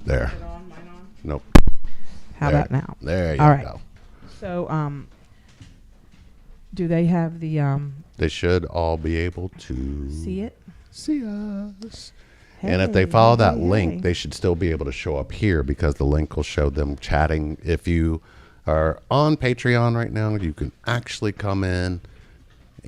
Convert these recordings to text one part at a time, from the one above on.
There. Is it on? Mine on? Nope. How There. about now? There you All right. go. So, do they have the They should all be able to see it? see us. And if they follow that link, they should still be able to show up here because the link will show them chatting. If you are on Patreon right now, you can actually come in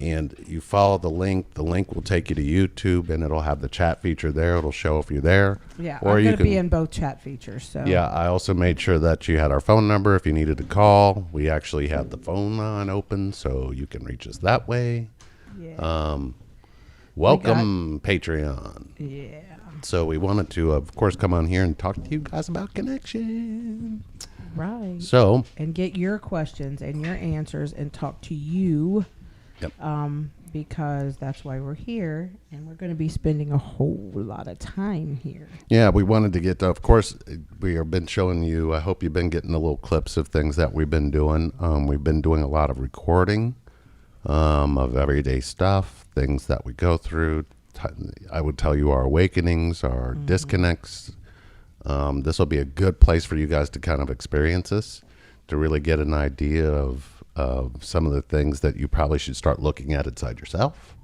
and you follow the link. The link will take you to YouTube and it'll have the chat feature there. It'll show if you're there. Yeah, or I'm you going to can be in both chat features. So Yeah, I also made sure that you had our phone number if you needed to call. We actually had the phone line open, so you can reach us that way. Yeah. Welcome, Patreon. Yeah. So we wanted to, of course, come on here and talk to you guys about connection. Right. So, And get your questions and your answers and talk to you. Yep. Because that's why we're here, and we're going to be spending a whole lot of time here. yeah, we wanted to get, of course, we have been showing you, I hope you've been getting the little clips of things that we've been doing. We've been doing a lot of recording of everyday stuff, things that we go through. I would tell you our awakenings, our disconnects. This will be a good place for you guys to kind of experience this, to really get an idea of some of the things that you probably should start looking at inside yourself.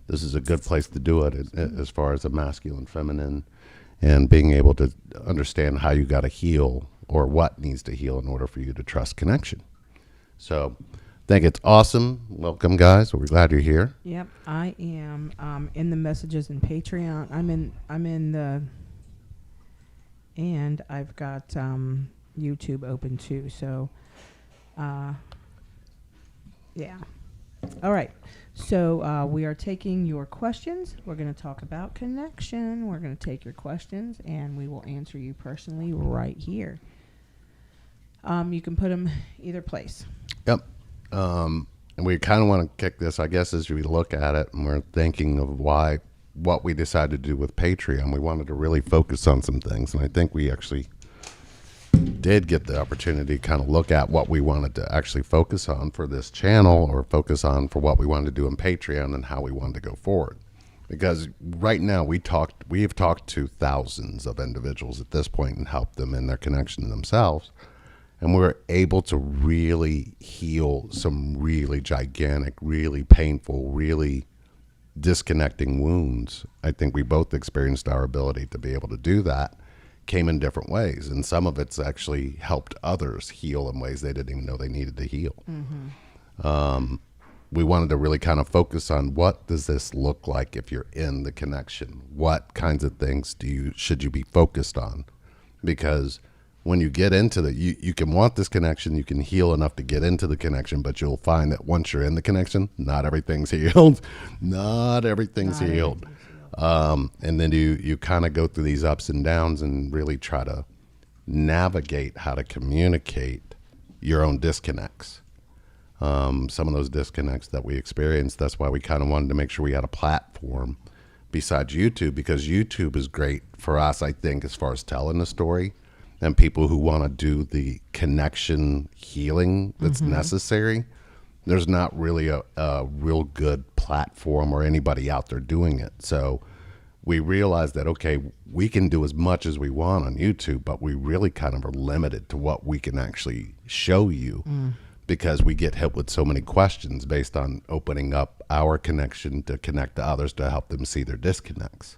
This is a good place to do it as far as the masculine, feminine, and being able to understand how you got to heal or what needs to heal in order for you to trust connection. So I think it's awesome. Welcome, guys. We're glad you're here. Yep, I am in the messages in Patreon. I'm in the, and I've got YouTube open too. So, yeah. All right. So we are taking your questions. We're going to talk about connection. We're going to take your questions, and we will answer you personally right here. You can put them either place. Yep. And we kind of want to kick this, I guess, as we look at it, and we're thinking of what we decided to do with Patreon. We wanted to really focus on some things, and I think we actually did get the opportunity to kind of look at what we wanted to actually focus on for this channel, or focus on for what we wanted to do in Patreon and how we wanted to go forward. Because right now we have talked to thousands of individuals at this point and helped them in their connection to themselves. And we're able to really heal some really gigantic, really painful, really disconnecting wounds. I think we both experienced our ability to be able to do that. Came in different ways, and some of it's actually helped others heal in ways they didn't even know they needed to heal. We wanted to really kind of focus on what does this look like if you're in the connection? What kinds of things should you be focused on? Because when you get into you can want this connection, you can heal enough to get into the connection, but you'll find that once you're in the connection, not everything's healed. Not everything's healed. And then you kind of go through these ups and downs and really try to navigate how to communicate your own disconnects. Some of those disconnects that we experienced, that's why we kind of wanted to make sure we had a platform besides YouTube, because YouTube is great for us, I think, as far as telling the story and people who want to do the connection healing that's necessary. There's not really a real good platform or anybody out there doing it. So we realized that, okay, we can do as much as we want on YouTube, but we really kind of are limited to what we can actually show you because we get hit with so many questions based on opening up our connection to connect to others to help them see their disconnects.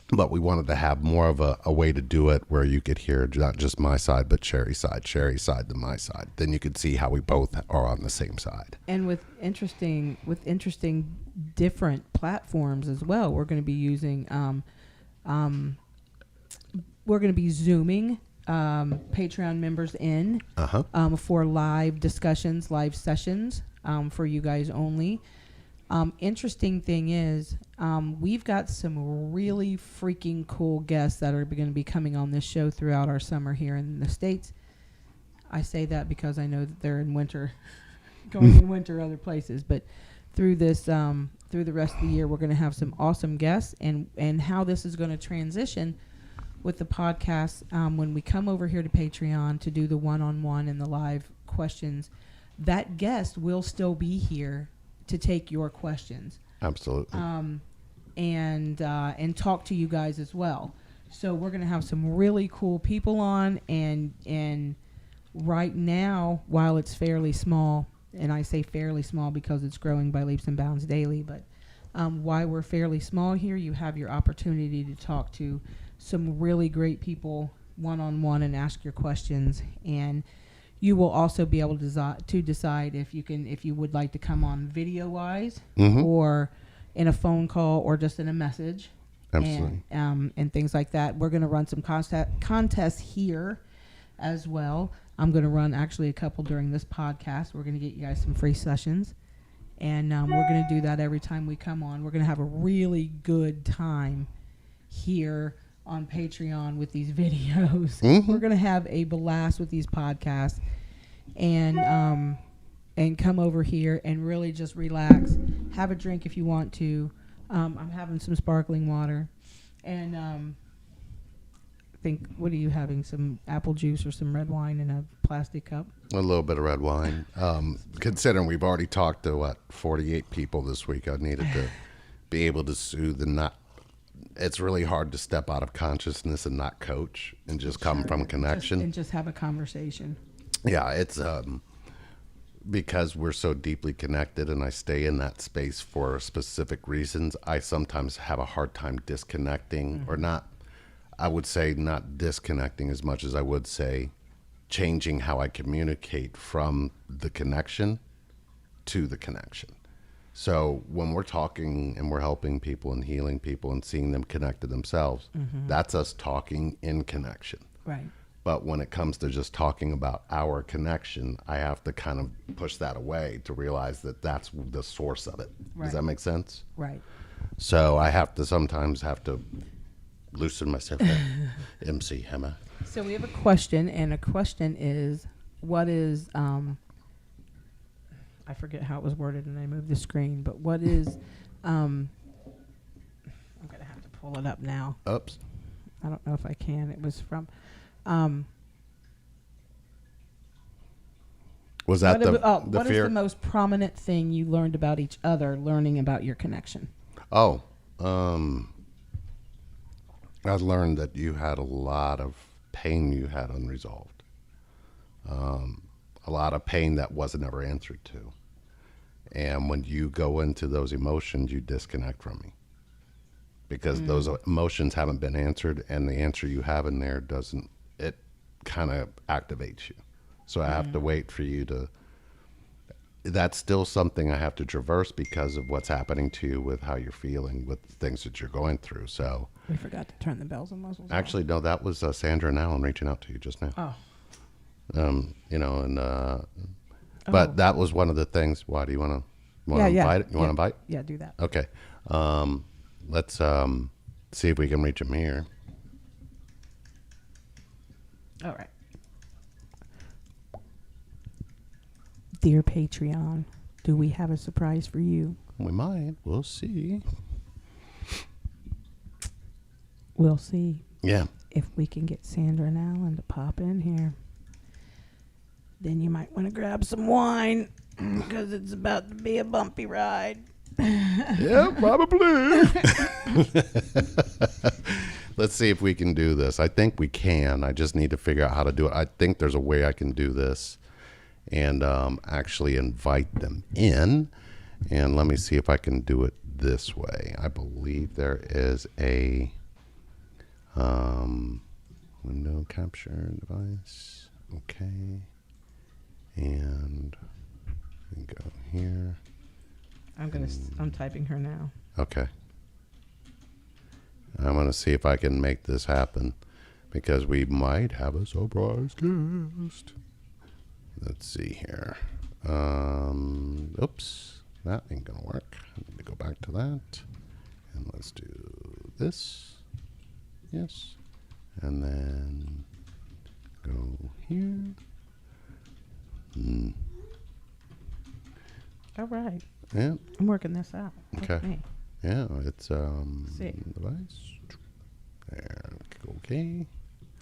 But we wanted to have more of a way to do it where you could hear not just my side, but Sherry's side to my side. Then you could see how we both are on the same side. And with interesting different platforms as well. We're going to be using, we're going to be Zooming Patreon members in for live discussions, live sessions for you guys only. Interesting thing is, we've got some really freaking cool guests that are going to be coming on this show throughout our summer here in the States. I say that because I know that they're in winter, going in winter other places. But through this, through the rest of the year, we're going to have some awesome guests, and how this is going to transition with the podcast when we come over here to Patreon to do the one-on-one and the live questions. That guest will still be here to take your questions. Absolutely. And talk to you guys as well. So we're going to have some really cool people on, and right now, while it's fairly small, and I say fairly small because it's growing by leaps and bounds daily, but while we're fairly small here, you have your opportunity to talk to some really great people one-on-one and ask your questions, and you will also be able to decide if you would like to come on video-wise or in a phone call or just in a message. Absolutely. And things like that. We're going to run some contests here as well. I'm going to run actually a couple during this podcast. We're going to get you guys some free sessions. And we're going to do that every time we come on. We're going to have a really good time here on Patreon with these videos. We're going to have a blast with these podcasts and come over here and really just relax. Have a drink if you want to. I'm having some sparkling water, and I think, what are you having? Some apple juice or some red wine in a plastic cup? A little bit of red wine. Considering we've already talked to 48 people this week, I needed to be able to soothe and not. It's really hard to step out of consciousness and not coach and just come from connection Just have a conversation. Yeah, it's because we're so deeply connected and I stay in that space for specific reasons, I sometimes have a hard time disconnecting or not. I would say not disconnecting as much as I would say changing how I communicate from the connection to the connection. So when we're talking and we're helping people and healing people and seeing them connect to themselves, that's us talking in connection. Right. But when it comes to just talking about our connection, I have to kind of push that away to realize that that's the source of it. Right. Does that make sense? Right. So I sometimes have to loosen myself up. MC Emma. So we have a question, and a question is, what is, I forget how it was worded and I moved the screen, but what is, I'm going to have to pull it up now. Oops. I don't know if I can. It was from, Was that the what fear? is the most prominent thing you learned about each other, learning about your connection? Oh, I learned that you had a lot of pain you had unresolved. A lot of pain that wasn't ever answered to. And when you go into those emotions, you disconnect from me. Because those emotions haven't been answered, and the answer you have in there doesn't, it kind of activates you. So I have to wait for you to, that's still something I have to traverse because of what's happening to you with how you're feeling with things that you're going through. So We forgot to turn the bells and whistles on. actually, no, that was Sandra and Alan reaching out to you just now. Oh. But that was one of the things. Why do you want to invite it? You want to invite? Yeah, do that. Okay. Let's see if we can reach him here. All right. Dear Patreon, do we have a surprise for you? We might. We'll see. We'll see Yeah. if we can get Sandra and Alan to pop in here. Then you might want to grab some wine because it's about to be a bumpy ride. Yeah, probably. Let's see if we can do this. I think we can. I just need to figure out how to do it. I think there's a way I can do this and actually invite them in. And let me see if I can do it this way. I believe there is a window capture device. Okay. And we go here. I'm typing her now. Okay. I'm going to see if I can make this happen because we might have a surprise guest. Let's see here. Oops. That ain't going to work. I need to go back to that. And let's do this. Yes. And then go here. All right. Yeah. I'm working this out. Okay. Yeah, it's Sick. device. There. Okay.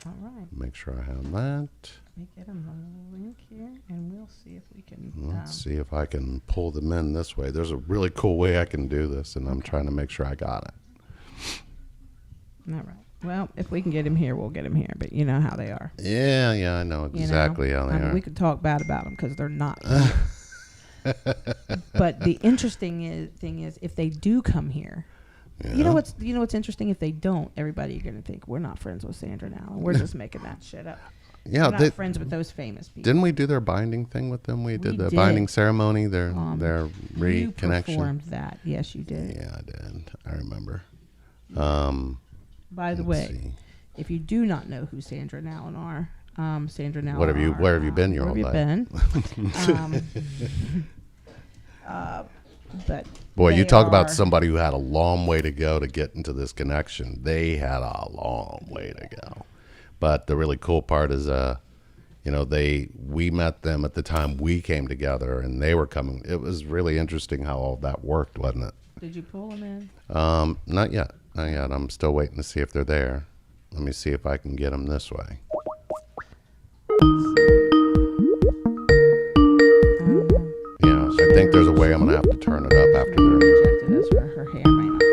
All right. Make sure I have that. Let me get them the link here, and we'll see if we can. Let's see if I can pull them in this way. There's a really cool way I can do this, and I'm trying to make sure I got it. All right. Well, if we can get him here, we'll get him here. But you know how they are. Yeah, I know exactly how they are. We could talk bad about them because they're not here. But the interesting thing is, if they do come here, you know what's interesting? If they don't, everybody are going to think we're not friends with Sandra and Alan. We're just making that shit up. Yeah, we're not friends with those famous people. Didn't we do their binding thing with them? We did the binding ceremony, their reconnection. You performed that. Yes, you did. Yeah, I did. I remember. By the way, if you do not know who Sandra and Alan are, Sandra and Alan where have you been your whole life? Where have you been? But boy, you talk about somebody who had a long way to go to get into this connection. They had a long way to go. But the really cool part is, we met them at the time we came together, and they were coming. It was really interesting how all that worked, wasn't it? Did you pull them in? Not yet. Not yet. I'm still waiting to see if they're there. Let me see if I can get them this way. Yeah, I think there's a way I'm going to have to turn it up after they're her hair may not be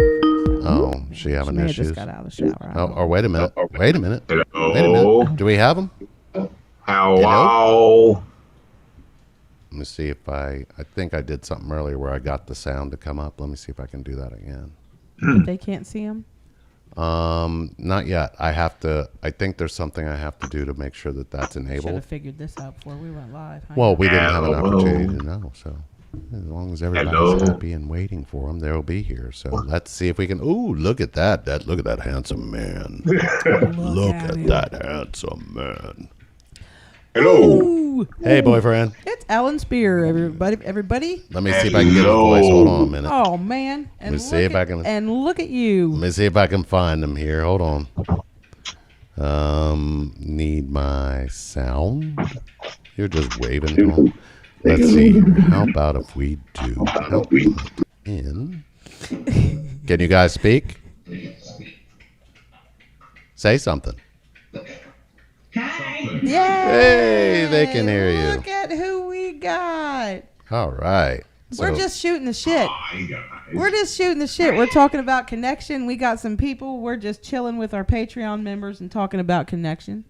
fixed. Oh, she having issues? She just got out of the shower. Oh, wait a minute. Wait a minute. Hello? Wait a minute. Do we have them? Hello? Let me see if I think I did something earlier where I got the sound to come up. Let me see if I can do that again. They can't see them? Not yet. I think there's something I have to do to make sure that that's Should enabled. have figured this out before we went live. Well, we didn't have an opportunity to know, so as long as everybody's happy and waiting for them, they'll be here. So let's see if we can. Ooh, look at that! Look at that handsome man! Look at that handsome man! Hello. Ooh. Hey, boyfriend. It's Alan Spear, everybody. Let me see if I can get his voice. Hold on a minute. Oh man! And Let me see if I can. And look at you. Let me see if I can find him here. Hold on. Need my sound. You're just waving to him. Let's see. How about if we do output in? Can you guys speak? Say something. Hi. Yay! Hey, they can hear you. Look at who we got. All right. We're just shooting the shit. We're just shooting the shit. We're talking about connection. We got some people. We're just chilling with our Patreon members and talking about connection.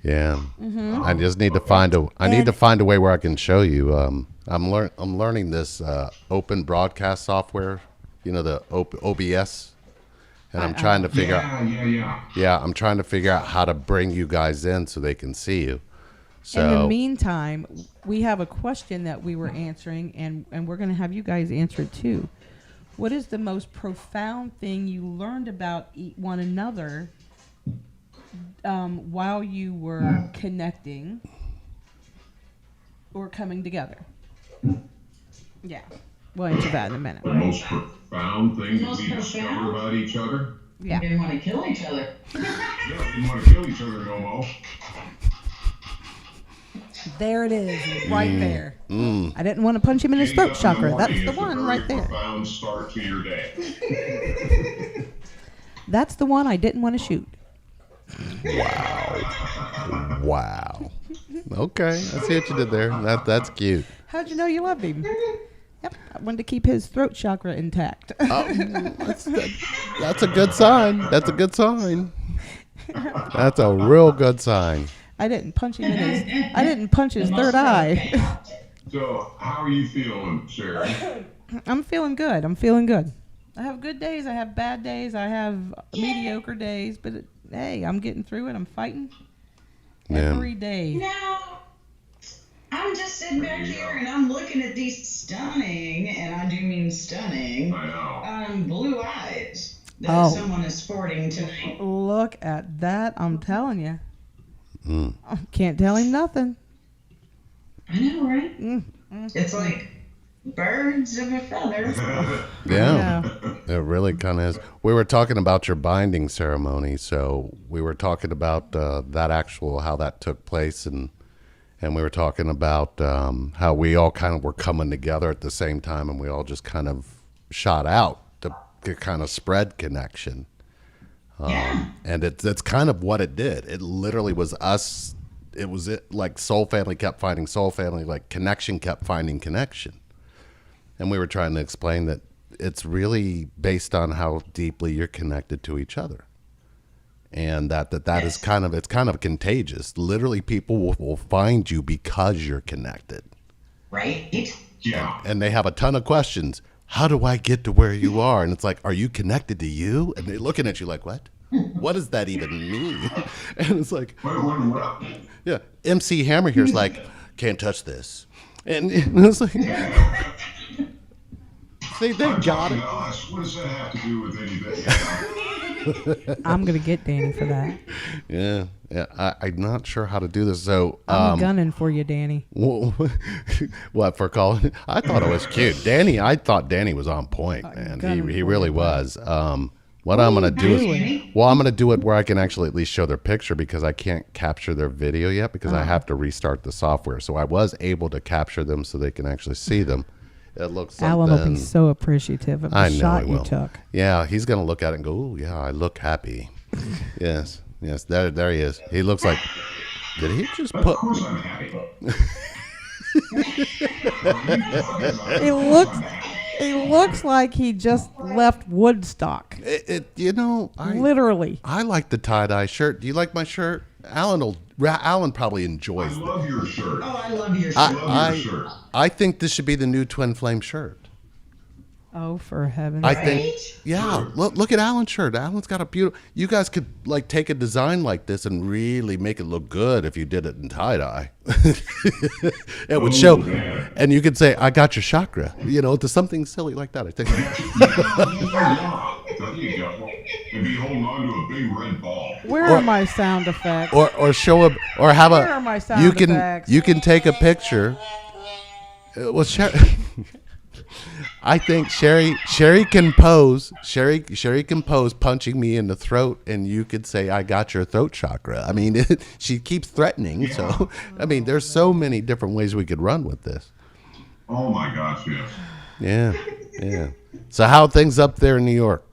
Yeah. Mm-hmm. I just need to find a way where I can show you. I'm learning this open broadcast software, the OBS. And I'm trying to figure out. Yeah, I'm trying to figure out how to bring you guys in so they can see you. So in the meantime, we have a question that we were answering, and we're going to have you guys answer it too. What is the most profound thing you learned about one another while you were connecting or coming together? Yeah. We'll answer that in a minute. The most profound thing that we discovered about each other? Yeah. We didn't want to kill each other. Yeah, we didn't want to kill each other no more. There it is, right there. I didn't want to punch him in his throat chakra. That's the one right there. Profound start to your day. That's the one I didn't want to shoot. Wow. Okay, I see what you did there. That's cute. How'd you know you loved him? Yep, I wanted to keep his throat chakra intact. That's a good sign. That's a good sign. That's a real good sign. I didn't punch him in his third eye. So, how are you feeling, Sherry? I'm feeling good. I have good days. I have bad days. I have mediocre days. But hey, I'm getting through it. I'm fighting every day. No, I'm just sitting back here and I'm looking at these stunning, and I do mean stunning, I know. blue eyes that someone is sporting tonight. Look at that. I'm telling you. I can't tell him nothing. I know, right? It's like birds of a feather. Yeah, it really kind of is. We were talking about your binding ceremony, so we were talking about how that took place, and we were talking about how we all kind of were coming together at the same time, and we all just kind of shot out to kind of spread connection. And that's kind of what it did. It literally was us. It was like Soul Family kept finding Soul Family, like Connection kept finding Connection. And we were trying to explain that it's really based on how deeply you're connected to each other. and that is kind of, it's kind of contagious. Literally, people will find you because you're connected, Right? Yeah. and they have a ton of questions. How do I get to where you are? And it's like, are you connected to you? And they're looking at you like, what? What does that even mean? And it's like, What? yeah, MC Hammer here's like, can't touch this, and it's like, they got it. Us. What does that have to do with anything? I'm gonna get Danny for that. Yeah, I'm not sure how to do this. So, I'm gunning for you, Danny. what for calling? I thought it was cute, Danny. I thought Danny was on point, man. gunning He for really you, was. What I'm gonna do is, doing? well, I'm gonna do it where I can actually at least show their picture because I can't capture their video yet because I have to restart the software. So I was able to capture them so they can actually see them. It looks something. Alan will be so appreciative of the I know shot he you will. took. Yeah, he's gonna look at it and go, "Oh, yeah, I look happy." Yes. There he is. He looks like. Did he just Of put? course I'm happy. It looks like he just left Woodstock. You know, Literally. I like the tie-dye shirt. Do you like my shirt? Alan probably I enjoys it. love your shirt. Oh, I love your shirt. I love your shirt. I think this should be the new Twin Flame shirt. Oh, for heaven's I sake. think, yeah. Look at Alan's shirt. Alan's got a beautiful. You guys could like take a design like this and really make it look good if you did it in tie dye. It would show, and you could say, "I got your chakra," to something silly like that. I think. Yeah, there you go. And be holding on to a big red ball. Where are my sound effects? or show a or have Where are my a sound you can effects? you can take a picture. Well, I think Sherry can pose. Sherry can pose punching me in the throat, and you could say, "I got your throat chakra." I mean, she keeps threatening. So, I mean, there's so many different ways we could run with this. Oh my gosh, yes. Yeah. So, how are things up there in New York?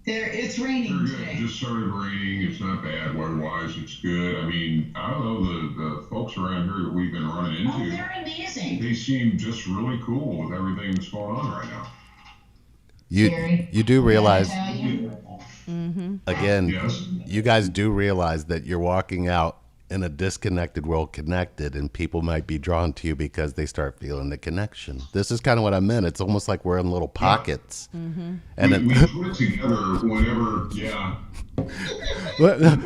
It's Very raining good. today. Just started raining. It's not bad weather-wise. It's good. I mean, I don't know, the folks around here that we've been running Oh, into, they're amazing. they seem just really cool with everything that's going on right now. You do realize, Italian. again, Yes. you guys do realize that you're walking out in a disconnected world connected, and people might be drawn to you because they start feeling the connection. This is kind of what I meant. It's almost like we're in little pockets. And We put it together whenever, yeah.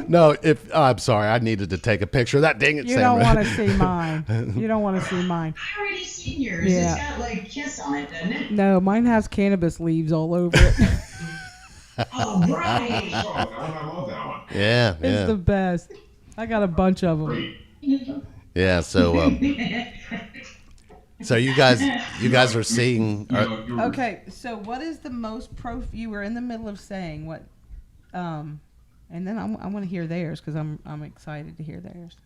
no, I'm sorry, I needed to take a picture of that. Dang it, You Sam. don't want to see mine. You don't want to see mine. I already seen yours. Yeah. It's got like kiss on it, doesn't it? No, mine has cannabis leaves all over it. Oh, right. Oh, I love that one. Yeah, It's the best. I got a bunch of them. Great. yeah. So you guys are seeing. Okay, so what is the most you were in the middle of saying what, and then I want to hear theirs because I'm excited to hear theirs.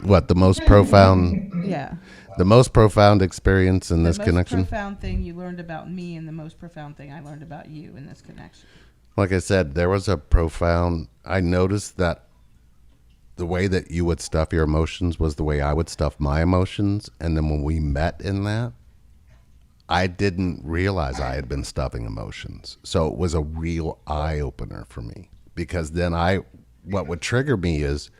What the most profound? Yeah. The most profound experience in this The most connection. profound thing you learned about me and the most profound thing I learned about you in this connection. Like I said, there was a profound. I noticed that the way that you would stuff your emotions was the way I would stuff my emotions, and then when we met in that, I didn't realize I had been stuffing emotions. So it was a real eye opener for me because then what would trigger me is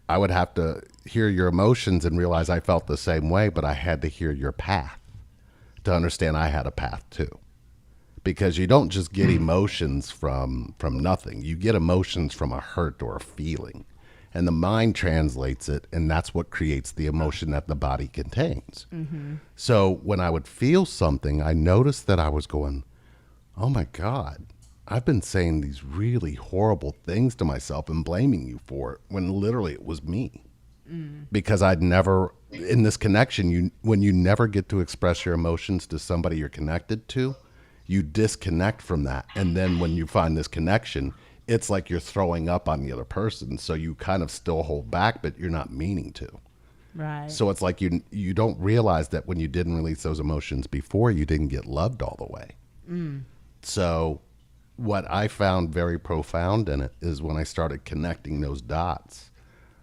I would have to hear your emotions and realize I felt the same way, but I had to hear your path to understand I had a path too. Because you don't just get emotions from nothing. You get emotions from a hurt or a feeling. And the mind translates it, and that's what creates the emotion that the body contains. So when I would feel something, I noticed that I was going, oh my God, I've been saying these really horrible things to myself and blaming you for it when literally it was me. Because I'd never, in this connection, when you never get to express your emotions to somebody you're connected to, you disconnect from that. And then when you find this connection, it's like you're throwing up on the other person. So you kind of still hold back, but you're not meaning to. Right. So it's like you don't realize that when you didn't release those emotions before, you didn't get loved all the way. So what I found very profound in it is when I started connecting those dots,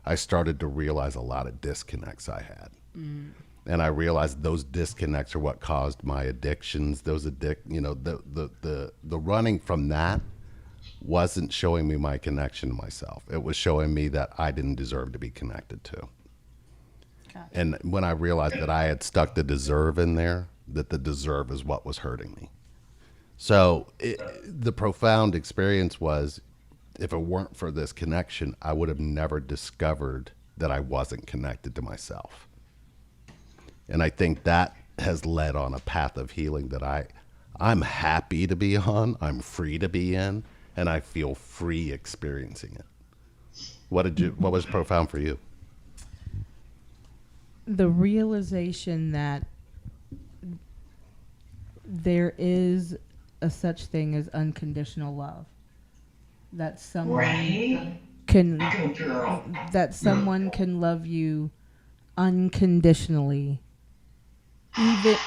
I started to realize a lot of disconnects I had. And I realized those disconnects are what caused my addictions. The running from that wasn't showing me my connection to myself. It was showing me that I didn't deserve to be connected to. Gotcha. And when I realized that I had stuck the deserve in there, that the deserve is what was hurting me. So the profound experience was, if it weren't for this connection, I would have never discovered that I wasn't connected to myself. And I think that has led on a path of healing that I'm happy to be on, I'm free to be in, and I feel free experiencing it. What was profound for you? The realization that there is a such thing as unconditional love. That someone Right? can Go, girl. that someone can love you unconditionally,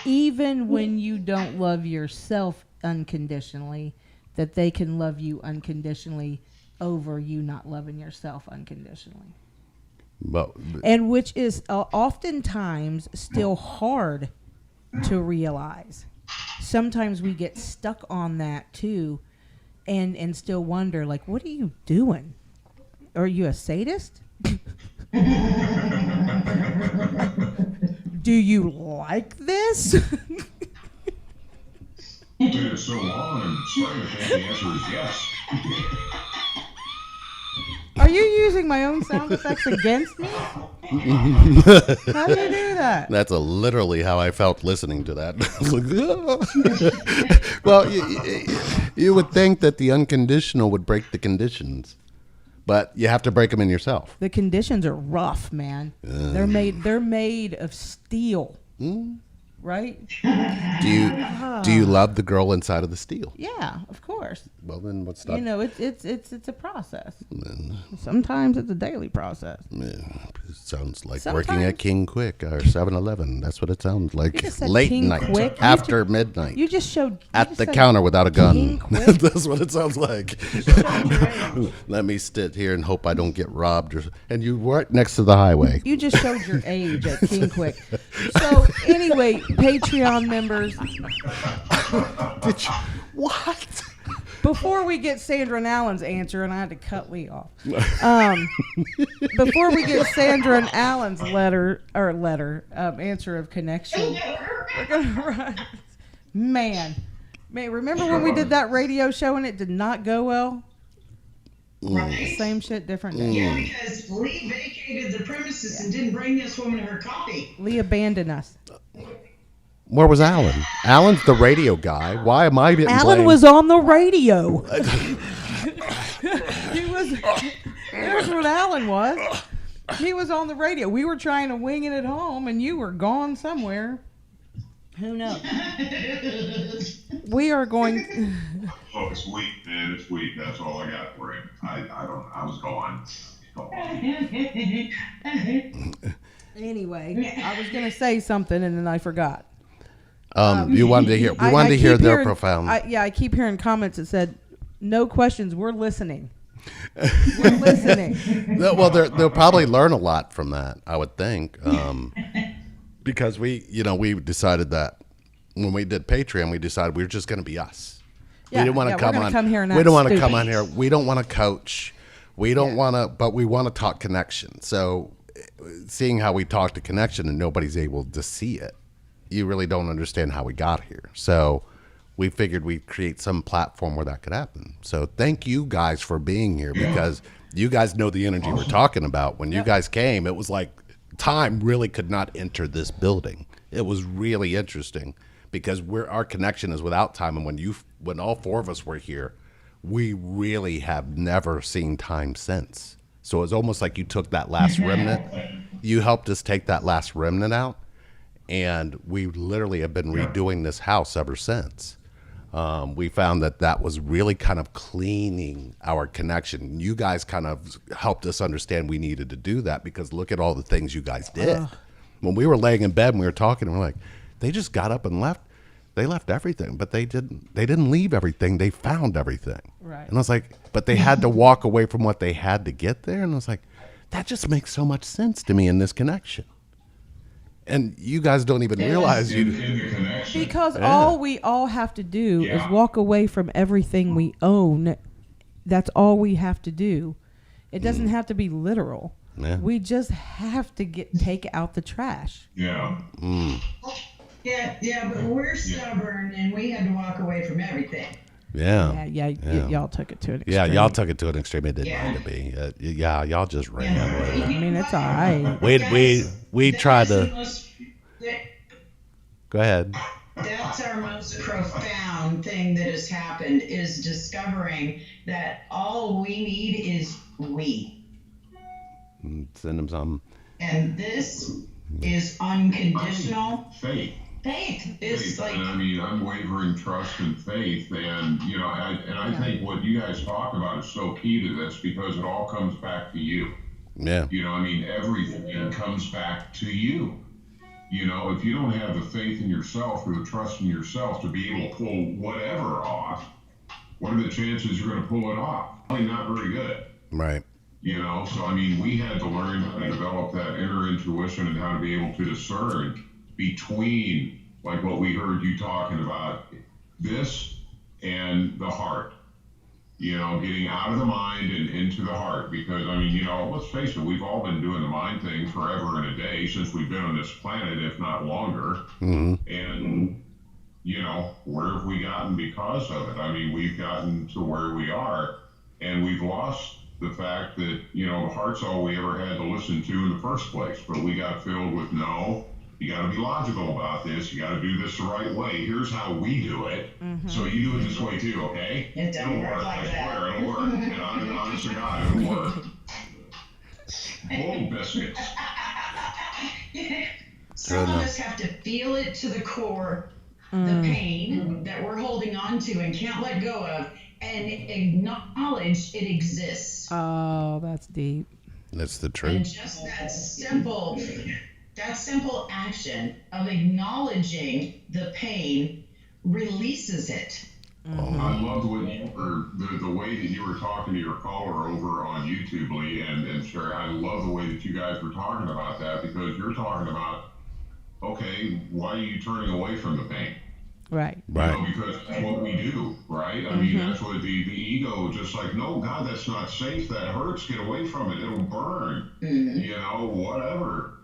even when you don't love yourself unconditionally, that they can love you unconditionally over you not loving yourself unconditionally. But And which is oftentimes still hard to realize. Sometimes we get stuck on that too, and still wonder, like, what are you doing? Are you a sadist? Do you like this? You did it so long and straight, I think the answer is yes. Are you using my own sound effects against me? How do you do that? that's literally how I felt listening to that. Well, you would think that the unconditional would break the conditions, but you have to break them in yourself. The conditions are rough, man. They're made of steel, right? Do you love the girl inside of the steel? Yeah, of course. Well, then what's not? You know, it's a process. Sometimes it's a daily process. It sounds like Sometimes- working at King Quick or 7-Eleven. That's what it sounds like. You just said Late King night, Quick? You after midnight, You just showed at the counter without a gun. King Quick? That's what it sounds like. Let me sit here and hope I don't get robbed. And you were right next to the highway. You just showed your age at King Quick. So anyway, Patreon members, What? before we get Sandra and Alan's answer, and I had to cut Lee off. Before we get Sandra and Alan's answer of connection, we're gonna run. Man, remember when we did that radio show and it did not go well? Right? Same shit, different day. Yeah, because Lee vacated the premises and didn't bring this woman her coffee. Lee abandoned us. Where was Alan? Alan's the radio guy. Why am I getting Alan blamed? was on the radio. He was. There's what Alan was. He was on the radio. We were trying to wing it at home, and you were gone somewhere. Who knows? We are going. Oh, it's weak, man. It's weak. That's all I got for him. I was gone. Anyway, I was going to say something, and then I forgot. You wanted to hear. We I wanted to hear keep their hearing- profound. I keep hearing comments that said, "No questions. We're listening. We're listening." Well, they'll probably learn a lot from that, I would think, because we decided that when we did Patreon, we decided we were just going to be us. Yeah, we didn't want to we're come gonna on. come here and we act don't want to stupid. come on here. We don't want to coach. We don't want to, but we want to talk connection. So, seeing how we talk to connection and nobody's able to see it, you really don't understand how we got here. So we figured we'd create some platform where that could happen. So thank you guys for being here, because you guys know the energy we're talking about. When you guys came, it was like time really could not enter this building. It was really interesting because our connection is without time. And when all four of us were here, we really have never seen time since. So it's almost like you took that last remnant. You helped us take that last remnant out. And we literally have been redoing this house ever since. We found that was really kind of cleaning our connection. You guys kind of helped us understand we needed to do that, because look at all the things you guys did. When we were laying in bed and we were talking, and we're like, they just got up and left. They left everything, but they didn't leave everything. They found everything. Right. And I was like, but they had to walk away from what they had to get there. And I was like, that just makes so much sense to me in this connection. And you guys don't even realize In the connection. Because all we all have to do is walk away from everything we own that's all we have to do. It doesn't have to be literal. Yeah. We just have to take out the trash. Yeah. Yeah, but we're stubborn and we had to walk away from everything. Yeah. Y'all took it to an extreme. Yeah, y'all took it to an extreme. It didn't Yeah. need to be. Yeah, y'all just ran with it. I mean, it's all right. We tried to. Go ahead. That's our most profound thing that has happened, is discovering that all we need is we. Send them something. And this is unconditional Faith. faith. It's like, And I mean, unwavering trust and faith. And, you know, I think what you guys talk about is so key to this, because it all comes back to you. Yeah. You know, I mean, everything comes back to you. You know, if you don't have the faith in yourself or the trust in yourself to be able to pull whatever off, what are the chances you're going to pull it off? Probably not very good. Right. You know, so I mean, we had to learn how to develop that inner intuition and how to be able to discern between, like what we heard you talking about, this and the heart. You know, getting out of the mind and into the heart. Because, I mean, you know, let's face it, we've all been doing the mind thing forever and a day since we've been on this planet, if not longer. Mm-hmm. And, you know, where have we gotten because of it? I mean, we've gotten to where we are, and we've lost the fact that, you know, the heart's all we ever had to listen to in the first place. But we got filled with, no, you got to be logical about this. You got to do this the right way. Here's how we do it. So you do it this way too, okay? It doesn't It'll work work. like I that. swear, it'll work. And honest to God, it'll work. Bull biscuits. some of us have to feel it to the core, the pain that we're holding on to and can't let go of, and acknowledge it exists. Oh, that's deep. That's the And truth. just that simple action of acknowledging the pain releases it. I loved what the way that you were talking to your caller over on YouTube, Lee and Sherry. I love the way that you guys were talking about that, because you're talking about, okay, why are you turning away from the pain? Right. Right. You know, because that's what we do, right? I mean, that's what the ego, just like, no, God, that's not safe. That hurts. Get away from it. It'll burn. You know, whatever.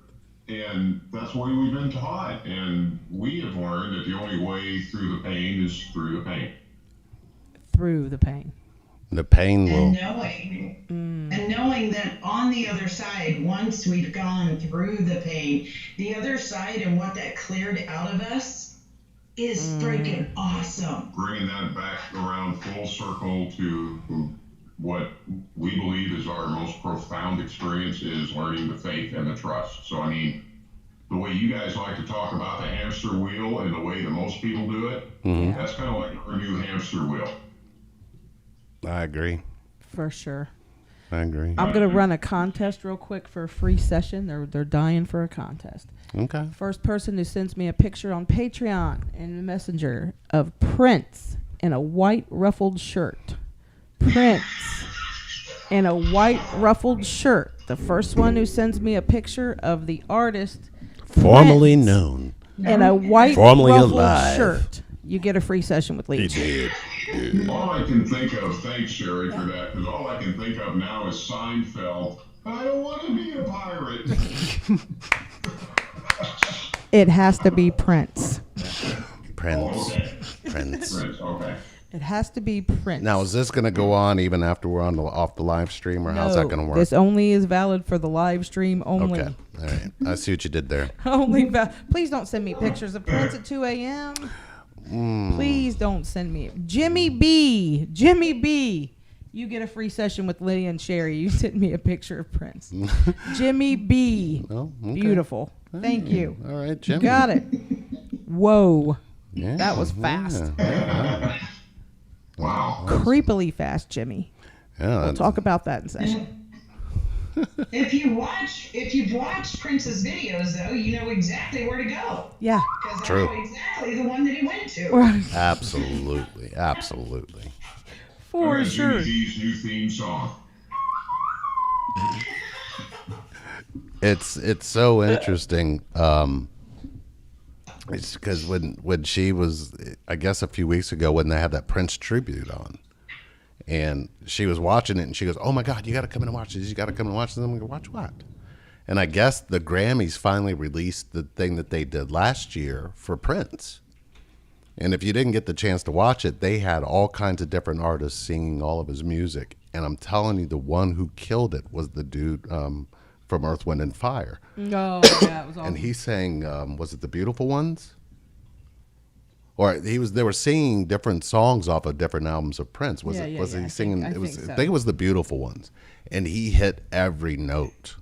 And that's the way we've been taught. And we have learned that the only way through the pain is through the pain. Through the pain. The pain will. And knowing that on the other side, once we've gone through the pain, the other side and what that cleared out of us is freaking awesome. Bringing that back around full circle to what we believe is our most profound experience, is learning the faith and the trust. So, I mean, the way you guys like to talk about the hamster wheel and the way that most people do it, that's kind of like our new hamster wheel. I agree. For sure. I agree. I'm going to run a contest real quick for a free session. They're dying for a contest. Okay. First person who sends me a picture on Patreon in the Messenger of Prince in a white ruffled shirt. Prince in a white ruffled shirt. The first one who sends me a picture of the artist Formerly Prince known. in a white Formerly ruffled alive. shirt. You get a free session with Lee. He did. All I can think of, thanks Sherry for that, because all I can think of now is Seinfeld. I don't want to be a pirate. It has to be Prince. Prince. Okay. Prince. Prince, okay. It has to be Prince. Now, is this going to go on even after we're on off the live stream, or how's that going to work? This only is valid for the live stream only. Okay. All right. I see what you did there. Please don't send me pictures of Prince at 2 a.m. Please don't send me. Jimmy B. You get a free session with Lydia and Sherry. You sent me a picture of Prince. Jimmy B. Oh, okay. Beautiful. Thank you. All right, Jimmy. Got it. Whoa. Yeah, That was fast. Yeah. Wow. Creepily fast, Jimmy. Yeah, We'll that's- talk about that in session. If you've watched Prince's videos, though, you know exactly where to go. Yeah. Because I True. know exactly the one that he went to. Right. Absolutely. Absolutely. For sure. Jimmy D's new theme song. It's so interesting. It's because when she was, I guess a few weeks ago when they had that Prince tribute on, And she was watching it, and she goes, "Oh my God, you got to come in and watch this. You got to come and watch this." I'm like, "Watch what?" And I guess the Grammys finally released the thing that they did last year for Prince. And if you didn't get the chance to watch it, they had all kinds of different artists singing all of his music. And I'm telling you, the one who killed it was the dude from Earth, Wind, and Fire. Oh, yeah, it was awesome. And he sang, was it The Beautiful Ones? Or they were singing different songs off of different albums of Prince. Was he singing? I think it was The Beautiful Ones. And he hit every note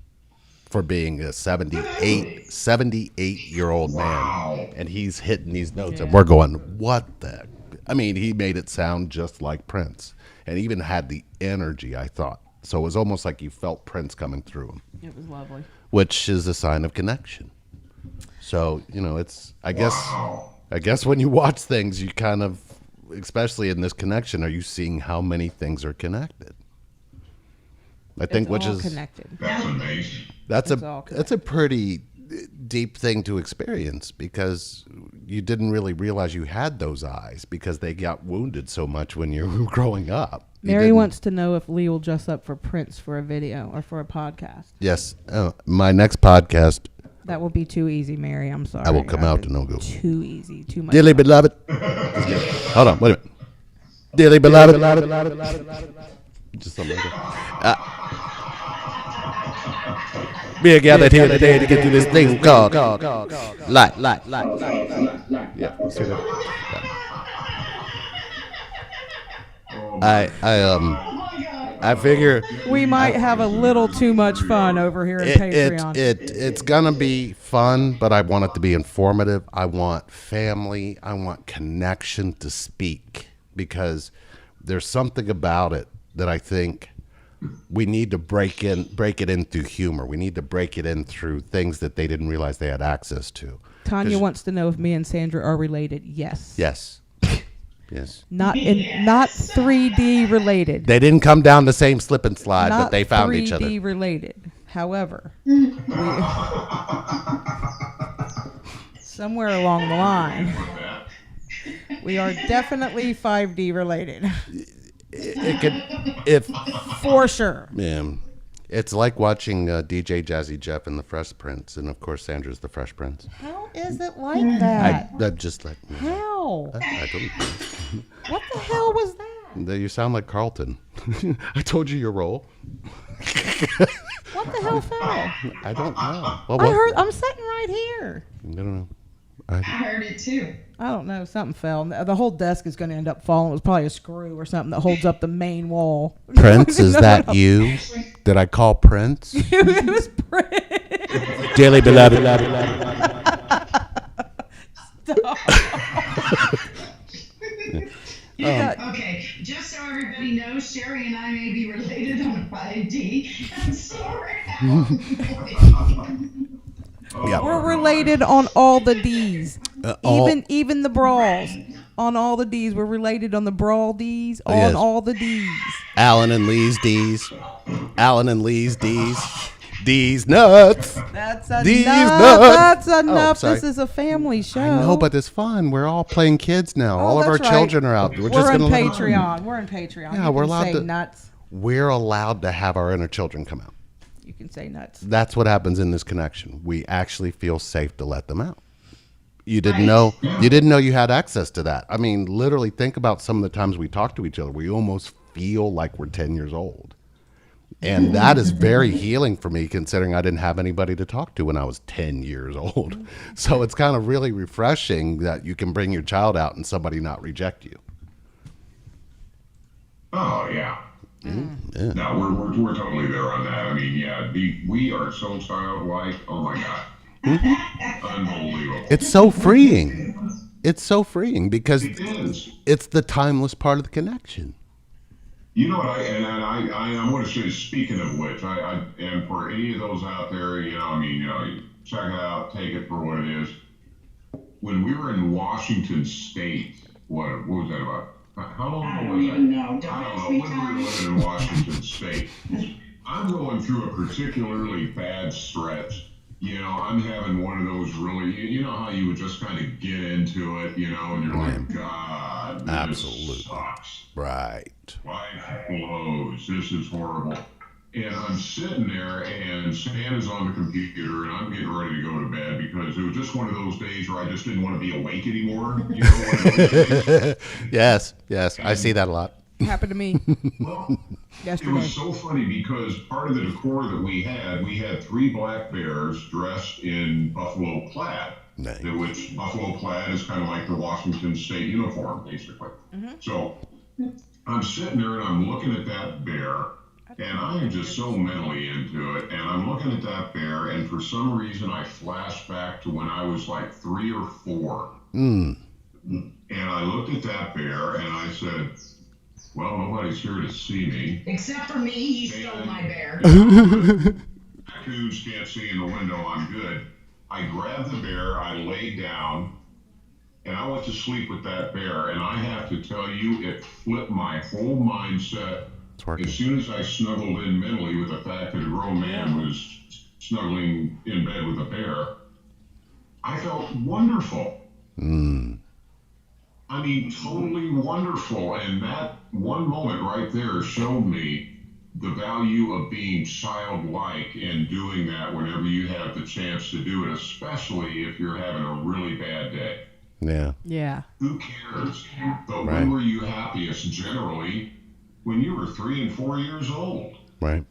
for being a 78-year-old man. And he's hitting these notes, and we're going, what the? I mean, he made it sound just like Prince, and even had the energy, I thought. So it was almost like you felt Prince coming through him. It was lovely. Which is a sign of connection. So, it's, I guess when you watch things, you kind of, especially in this connection, are you seeing how many things are connected? I think, which is connected. That's amazing. That's a pretty deep thing to experience, because you didn't really realize you had those eyes because they got wounded so much when you were growing up. Mary wants to know if Lee will dress up for Prince for a video or for a podcast. Yes. My next podcast. That will be too easy, Mary. I'm sorry. I will come out to no go. Too easy. Too much. Dearly beloved. Hold on. Wait a minute. Dearly beloved. Just something like that. We are gathered here today to get through this thing called life. Yeah. See that? I figure we might have a little too much fun over here in Patreon. It's gonna be fun, but I want it to be informative. I want family. I want connection to speak, because there's something about it that I think we need to break it in through humor. We need to break it in through things that they didn't realize they had access to. Tanya wants to know if me and Sandra are related. Yes. Yes. Yes. Not 3D related. They didn't come down the same slip and slide, Not but they found each other. 3D related. However, somewhere along the line, we are definitely 5D related. It could, if for sure. Yeah, it's like watching DJ Jazzy Jeff and the Fresh Prince, and of course Sandra's the Fresh Prince. How is it like that? That just like how? I don't know. What the hell was that? You sound like Carlton. I told you your role. What the hell fell? I don't know. Well, I heard. I'm sitting right here. I don't know. I heard it too. I don't know. Something fell. The whole desk is going to end up falling. It was probably a screw or something that holds up the main wall. Prince, is that you? Did I call Prince? It was Prince. Dearly beloved. Stop. Okay, just so everybody knows, Sherry and I may be related on 5D. I'm sorry. Yeah. We're related on all the D's. Even the brawls. On all the D's. We're related on the brawl D's. On all the D's. Alan and Lee's D's. Alan and Lee's D's. D's nuts. That's enough. D's nuts. That's enough. Sorry. This is a family show. I know, but it's fun. We're all playing kids now. All of our that's children are out. We're just on gonna Patreon. We're on Patreon. Yeah, You we're can allowed say to. nuts. We're allowed to have our inner children come out. You can say nuts. That's what happens in this connection. We actually feel safe to let them out. You didn't know. You didn't know you had access to that. I mean, literally, think about some of the times we talk to each other. We almost feel like we're 10 years old. And that is very healing for me, considering I didn't have anybody to talk to when I was 10 years old. So it's kind of really refreshing that you can bring your child out and somebody not reject you. Oh, yeah. Yeah. No, we're totally there on that. I mean, yeah, we are so childlike. Oh, my God. Unbelievable. It's so freeing. It's so freeing because It is. it's the timeless part of the connection. You know what? I want to say, speaking of which, and for any of those out there, check it out, take it for what it is. When we were in Washington State, what was that about? How long I was don't that? even know. Don't I ask don't me, know. When we Tommy. were living in Washington State, I'm going through a particularly bad stretch. I'm having one of those really, you know how you would just kind of get into it, and you're like, God, God, this Absolutely. sucks. Right. My clothes, this is horrible. And I'm sitting there, and Santa's on the computer, and I'm getting ready to go to bed because it was just one of those days where I just didn't want to be awake anymore. You know, one of those days. Yes. I see that a lot. Happened to me Well, it yesterday. was so funny because part of the decor that we had 3 black bears dressed in buffalo plaid, Nice. which buffalo plaid is kind of like the Washington State uniform, basically. So I'm sitting there and I'm looking at that bear, and I am just so mentally into it. And I'm looking at that bear, and for some reason I flash back to when I was like 3 or 4. And I looked at that bear and I said, well, nobody's here to see me. Except for me, he stole my bear. Raccoons can't see in the window, I'm good. I grabbed the bear, I laid down, and I went to sleep with that bear. And I have to tell you, it flipped my whole mindset. It's working. As soon as I snuggled in mentally with the fact that a grown man was snuggling in bed with a bear, I felt wonderful. I mean, totally wonderful. And that one moment right there showed me the value of being childlike and doing that whenever you have the chance to do it, especially if you're having a really bad day. Yeah. Yeah. Who cares? But Right. when were you happiest? Generally, when you were 3 and 4 years old, Right.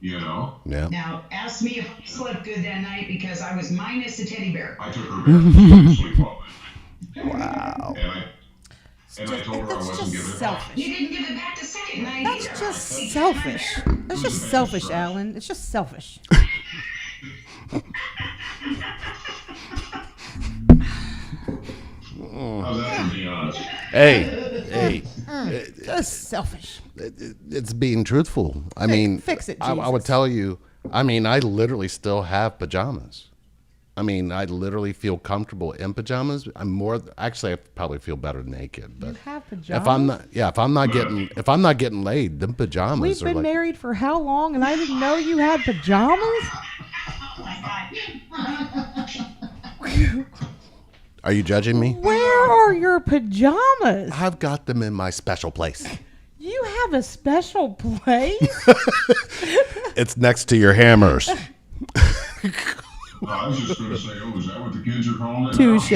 you know? Yeah. Now, ask me if I slept good that night because I was minus a teddy bear. I took her back to sleep all night. Wow. And I told her I That's wasn't just giving it back. selfish. You didn't give it back the second night That's either. just I said, selfish. "Take my bear." That's just selfish, Alan. It's just selfish. How's that for being honest? Hey. Just selfish. It's being truthful. I mean, fix it, I would Jesus. tell you, I mean, I literally still have pajamas. I mean, I literally feel comfortable in pajamas. Actually, I probably feel better naked. But You have if I'm pajamas? if I'm not getting laid, them pajamas We've are been like, married for how long, and I didn't know you had pajamas? Oh my God. Are you judging me? Where are your pajamas? I've got them in my special place. You have a special place? It's next to your hammers. I was just going to say, oh, is that what the kids are calling it? Touche.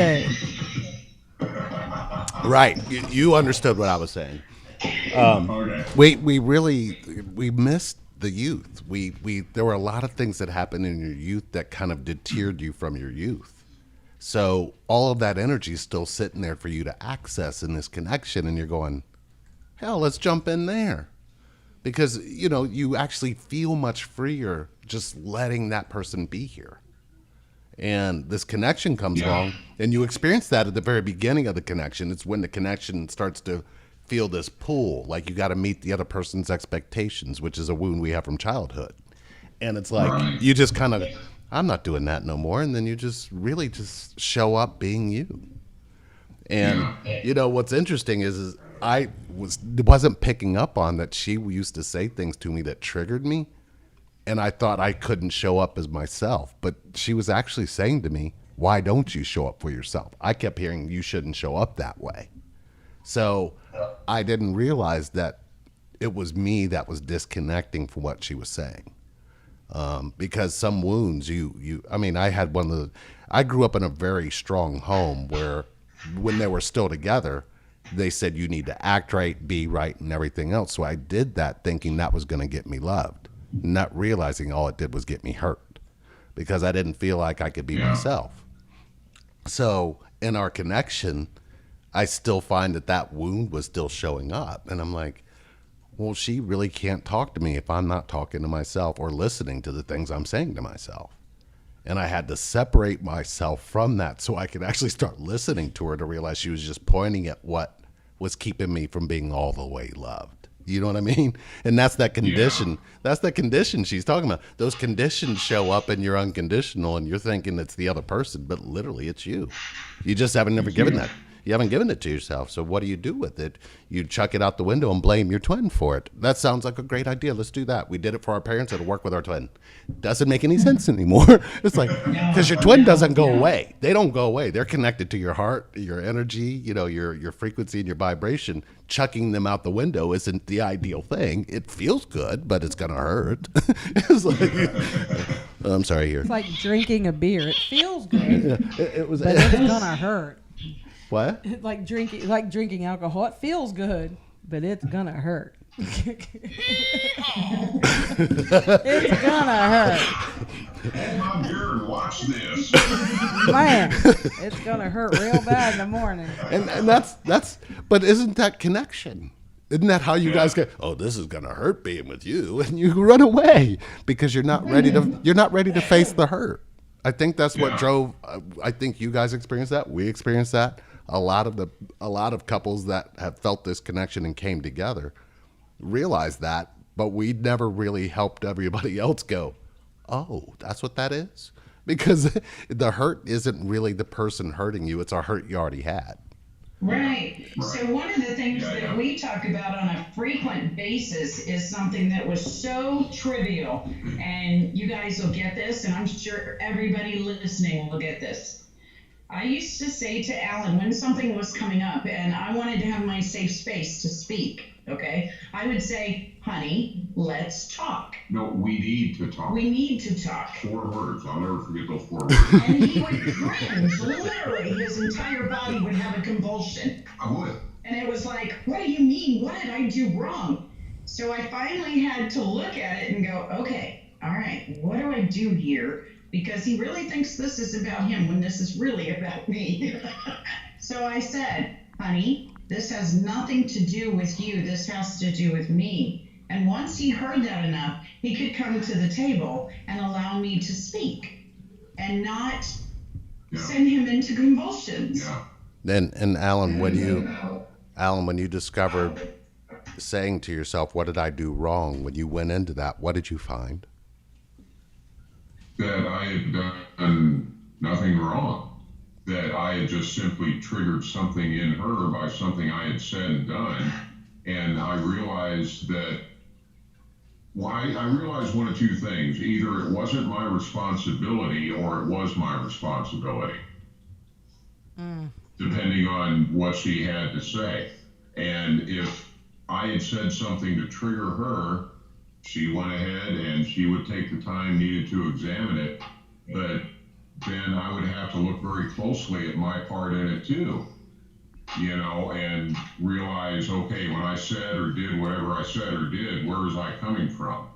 Right. You understood what I was saying. Okay. We missed the youth. There were a lot of things that happened in your youth that kind of deterred you from your youth. So all of that energy is still sitting there for you to access in this connection, and you're going, hell, let's jump in there. Because, you actually feel much freer just letting that person be here. And this connection comes along, and you experience that at the very beginning of the connection. It's when the connection starts to feel this pull, like you got to meet the other person's expectations, which is a wound we have from childhood. And it's like, you just kind of, I'm not doing that no more. And then you just really just show up being you. And, what's interesting is I wasn't picking up on that she used to say things to me that triggered me. And I thought I couldn't show up as myself. But she was actually saying to me, why don't you show up for yourself? I kept hearing you shouldn't show up that way. So I didn't realize that it was me that was disconnecting from what she was saying. Because some wounds, I grew up in a very strong home where when they were still together, they said you need to act right, be right, and everything else. So I did that thinking that was going to get me loved, not realizing all it did was get me hurt because I didn't feel like I could be myself. So in our connection, I still find that wound was still showing up. And I'm like, well, she really can't talk to me if I'm not talking to myself or listening to the things I'm saying to myself. And I had to separate myself from that so I could actually start listening to her to realize she was just pointing at what was keeping me from being all the way loved. You know what I mean? And that's that condition. Yeah. That's the condition she's talking about. Those conditions show up and you're unconditional and you're thinking it's the other person, but literally it's you. You just haven't never given that. You haven't given it to yourself. So what do you do with it? You chuck it out the window and blame your twin for it. That sounds like a great idea. Let's do that. We did it for our parents. It'll work with our twin. Doesn't make any sense anymore. It's like, because your twin doesn't go away. They don't go away. They're connected to your heart, your energy, your frequency and your vibration. Chucking them out the window isn't the ideal thing. It feels good, but it's going to hurt. It's like, I'm sorry here. It's like drinking a beer. It feels good, It was, but it's gonna hurt. what? It's like drinking alcohol. It feels good, but it's gonna hurt. It's gonna hurt. Hold my beer and watch this. Man, it's gonna hurt real bad in the morning. And that's but isn't that connection? Isn't that how you guys get, oh, this is gonna hurt being with you, and you run away because you're not ready to face the hurt. I think that's what drove. I think you guys experienced that. We experienced that. A lot of couples that have felt this connection and came together realized that, but we never really helped everybody else go, oh, that's what that is, because the hurt isn't really the person hurting you; it's a hurt you already had. Right. So one of the things that we talk about on a frequent basis is something that was so trivial, and you guys will get this, and I'm sure everybody listening will get this. I used to say to Alan when something was coming up and I wanted to have my safe space to speak, okay, I would say, honey, let's talk. No, we need to talk. We need to talk. 4 words. I'll never forget those 4 words. And he would cringe. Literally, his entire body would have a convulsion. I would. And it was like, what do you mean? What did I do wrong? So I finally had to look at it and go, okay, all right, what do I do here? Because he really thinks this is about him when this is really about me. So I said, honey, this has nothing to do with you. This has to do with me. And once he heard that enough, he could come to the table and allow me to speak and not send him into convulsions. Yeah. And Alan, when you discovered saying to yourself, what did I do wrong? When you went into that, what did you find? That I had done nothing wrong. That I had just simply triggered something in her by something I had said and done. And I realized that, I realized one of 2 things. Either it wasn't my responsibility or it was my responsibility. Depending on what she had to say. And if I had said something to trigger her, she went ahead and she would take the time needed to examine it. But then I would have to look very closely at my part in it too, and realize, okay, when I said or did whatever I said or did, where was I coming from?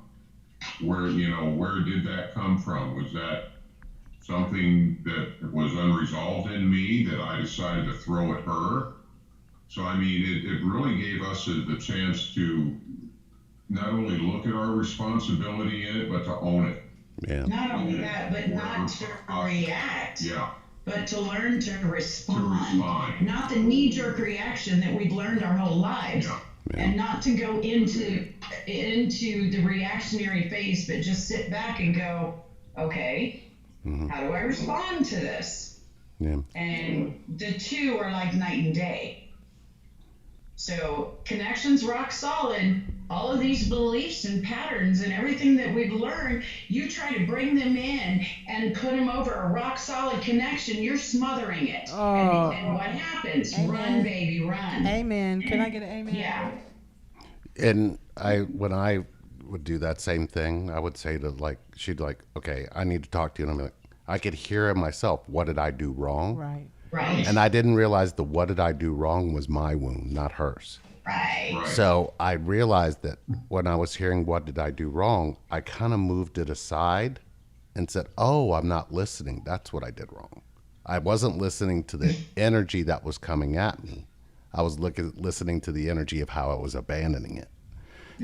Where did that come from? Was that something that was unresolved in me that I decided to throw at her? So, I mean, it really gave us the chance to not only look at our responsibility in it, but to own it. Yeah. Not only that, but not to react. Yeah. But to learn to respond. Not the knee-jerk reaction that we've learned our whole lives. Yeah. And not to go into the reactionary phase, but just sit back and go, okay, how do I respond to this? Yeah. And the 2 are like night and day. So connection's rock solid. All of these beliefs and patterns and everything that we've learned, you try to bring them in and put them over a rock solid connection, you're smothering it. Oh. And what happens? Amen. Run, baby, run. Amen. Can I get an amen? Yeah. And when I would do that same thing, I would say to she'd okay, I need to talk to you. And I'm like, I could hear it myself. What did I do wrong? Right. Right. And I didn't realize the what did I do wrong was my wound, not hers. Right. So I realized that when I was hearing what did I do wrong, I kind of moved it aside and said, oh, I'm not listening. That's what I did wrong. I wasn't listening to the energy that was coming at me. I was listening to the energy of how I was abandoning it.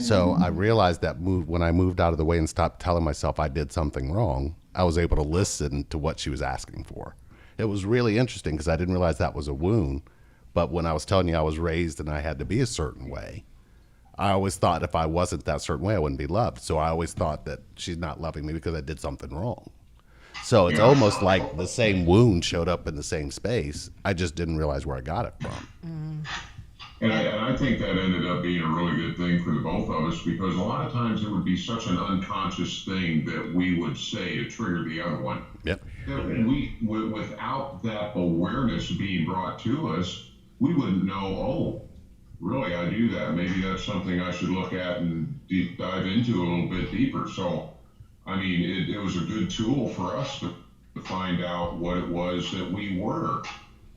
So I realized that when I moved out of the way and stopped telling myself I did something wrong, I was able to listen to what she was asking for. It was really interesting because I didn't realize that was a wound. But when I was telling you I was raised and I had to be a certain way, I always thought if I wasn't that certain way, I wouldn't be loved. So I always thought that she's not loving me because I did something wrong. So it's almost like the same wound showed up in the same space. I just didn't realize where I got it from. And I think that ended up being a really good thing for the both of us, because a lot of times it would be such an unconscious thing that we would say to trigger the other one. Yep. That without that awareness being brought to us, we wouldn't know, oh, really, I do that. Maybe that's something I should look at and deep dive into a little bit deeper. So, I mean, it was a good tool for us to find out what it was that we were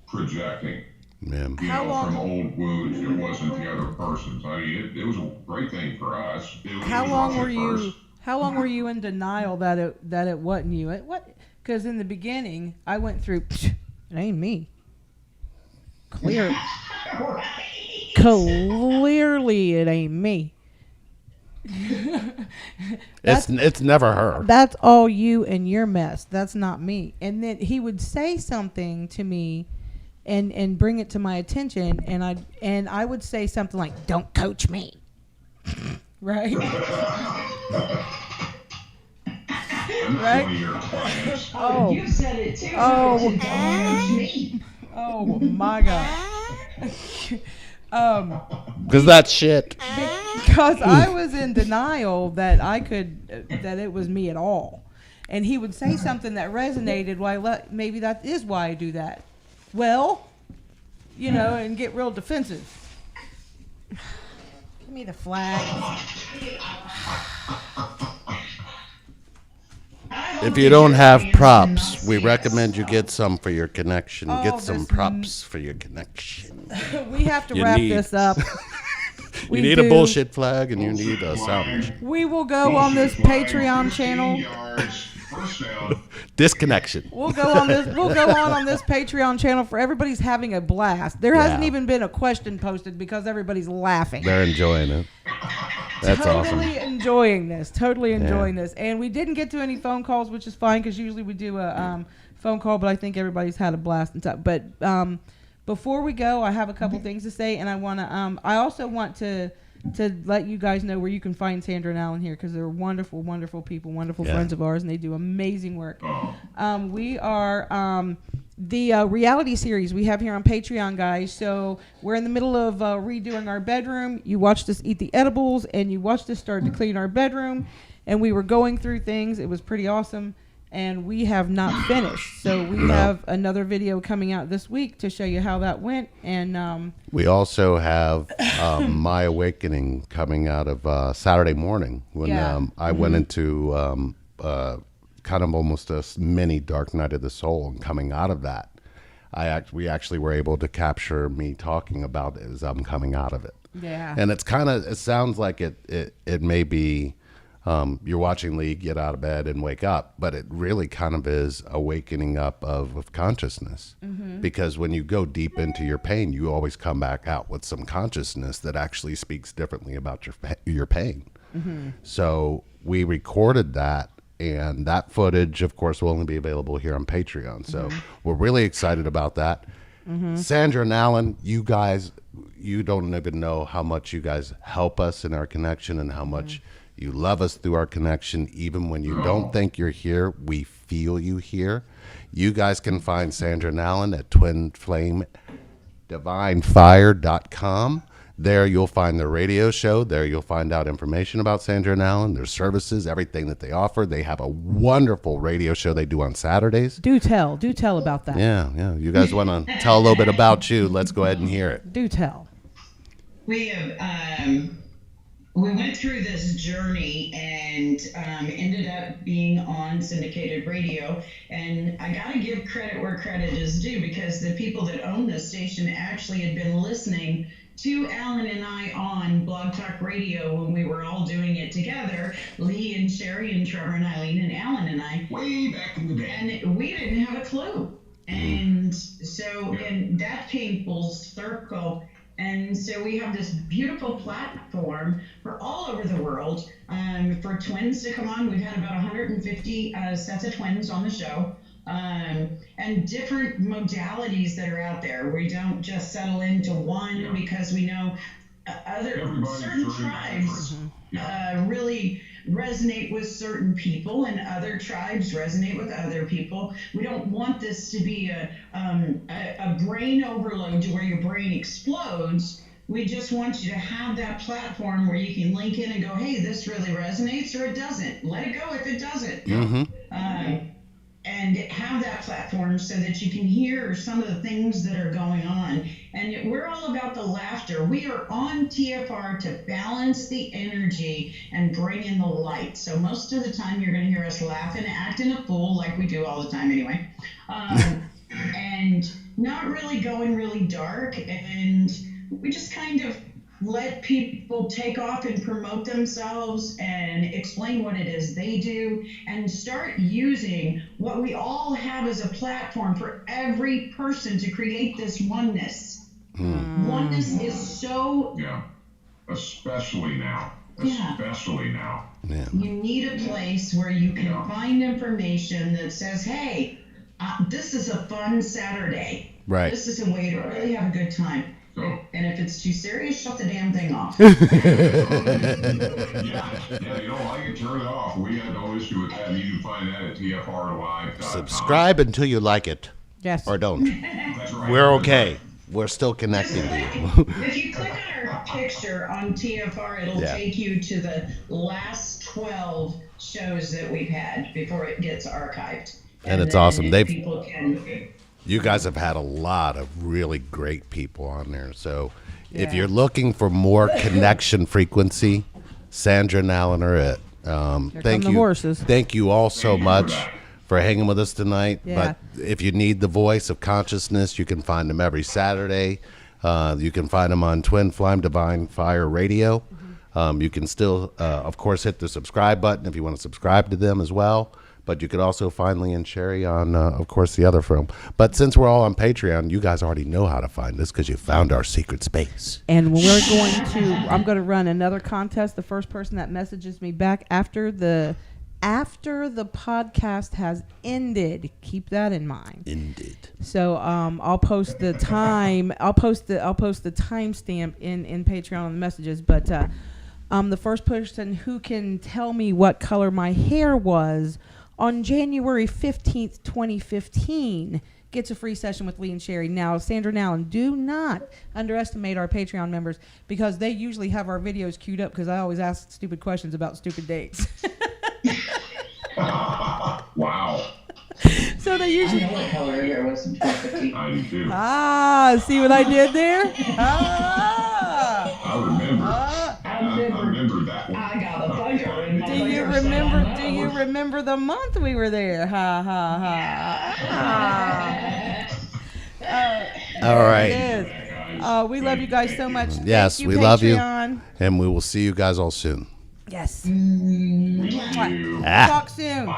projecting. Yeah. From old wounds, it wasn't the other person's. I mean, it was a great thing for us. How long were you in denial that it wasn't you? Because in the beginning, I went through. It ain't me. Clearly, it ain't me. It's never her. That's all you and your mess. That's not me. And then he would say something to me. And bring it to my attention, and I would say something like, "Don't coach me," right? Right? Oh, you said it too. Oh, Don't coach me. Oh my God. Because that's shit. Because I was in denial that that it was me at all, and he would say something that resonated. Why? Maybe that is why I do that. Well, and get real defensive. Give me the flag. If you don't have props, we recommend you get some for your connection. Get some props for your connection. We have to wrap this up. You need a bullshit flag and you need a sound machine. We will go on this Patreon channel. Disconnection. We'll go on this Patreon channel for everybody's having a blast. There hasn't even been a question posted because everybody's laughing. They're enjoying it. That's awesome. Totally enjoying this. And we didn't get to any phone calls, which is fine because usually we do a phone call, but I think everybody's had a blast and stuff. But before we go, I have a couple things to say, and I also want to let you guys know where you can find Sandra and Alan here, because they're wonderful, wonderful people, wonderful friends of ours, and they do amazing work. We are the reality series we have here on Patreon, guys. So we're in the middle of redoing our bedroom. You watched us eat the edibles, and you watched us start to clean our bedroom, and we were going through things. It was pretty awesome. And we have not finished. So we have another video coming out this week to show you how that went. And we also have My Awakening coming out of Saturday morning when I went into kind of almost a mini Dark Night of the Soul. And coming out of that, we actually were able to capture me talking about it as I'm coming out of it. Yeah. And it sounds like it may be... you're watching Lee get out of bed and wake up, but it really kind of is awakening up of consciousness. Mm-hmm. Because when you go deep into your pain, you always come back out with some consciousness that actually speaks differently about your pain. Mm-hmm. So we recorded that, and that footage, of course, will only be available here on Patreon. So we're really excited about that. Mm-hmm. Sandra and Alan, you guys, you don't even know how much you guys help us in our connection and how much you love us through our connection. Even when you don't think you're here, we feel you here. You guys can find Sandra and Alan at twinflamedivinefire.com. There you'll find their radio show. There you'll find out information about Sandra and Alan, their services, everything that they offer. They have a wonderful radio show they do on Saturdays. Do tell about that. Yeah. You guys want to tell a little bit about you? Let's go ahead and hear it. Do tell. We have... We went through this journey and ended up being on syndicated radio. And I got to give credit where credit is due, because the people that own this station actually had been listening to Alan and I on Blog Talk Radio when we were all doing it together. Lee and Sherry and Trevor and Eileen and Alan and I. Way back in the day. And we didn't have a clue. And so and that came full circle. And so we have this beautiful platform for all over the world for twins to come on. We've had about 150 sets of twins on the show, and different modalities that are out there. We don't just settle into one because we know certain tribes really resonate with certain people and other tribes resonate with other people. We don't want this to be a brain overload to where your brain explodes. We just want you to have that platform where you can link in and go, hey, this really resonates, or it doesn't. Let it go if it doesn't. And have that platform so that you can hear some of the things that are going on. And we're all about the laughter. We are on TFR to balance the energy and bring in the light. So most of the time you're going to hear us laughing, acting a fool like we do all the time anyway. And not really going really dark. And we just kind of let people take off and promote themselves and explain what it is they do and start using what we all have as a platform for every person to create this oneness. Oneness is so... Yeah, especially now. Yeah. Especially now. Yeah. You need a place where you can find information that says, hey, this is a fun Saturday. Right. This is a way to really have a good time. So, And if it's too serious, shut the damn thing off. yeah, you know, I can turn it off. We had no issue with that. You can find that at TFRlive.com. Subscribe until you like it, Yes. or don't. That's right. We're okay. We're still connected to you. If you click on our picture on TFR, it'll Yeah. take you to the last 12 shows that we've had before it gets archived. And it's then awesome. They've- people can... You guys have had a lot of really great people on there. So if Yeah. you're looking for more connection frequency, Sandra and Alan are it. Thank come the you. horses. Thank you all so much for hanging with us tonight. Yeah. But if you need the voice of consciousness, you can find them every Saturday. You can find them on Twin Flame Divine Fire Radio. You can still, of course, hit the subscribe button if you want to subscribe to them as well. But you could also find Lee and Sherry on, of course, the other film. But since we're all on Patreon, you guys already know how to find us because you found our secret space. And I'm going to run another contest. The first person that messages me back after the podcast has ended, keep that in mind. Indeed. So I'll post the time. I'll post the timestamp in Patreon on the messages. But the first person who can tell me what color my hair was on January 15th, 2015, gets a free session with Lee and Sherry. Now, Sandra and Alan, do not underestimate our Patreon members because they usually have our videos queued up because I always ask stupid questions about stupid dates. Wow. So they I usually... know what color your hair was in 2015. I do too. See what I did there? I remember. I remember that one. I got a bugger in my Do you hair, so remember? I Do you know. remember the month we were there? Ha ha ha! All right. It is. We love you guys so much. Yes, Thank we love you. Patreon. And we will see you guys all soon. Yes. We love you. Ah. Talk soon.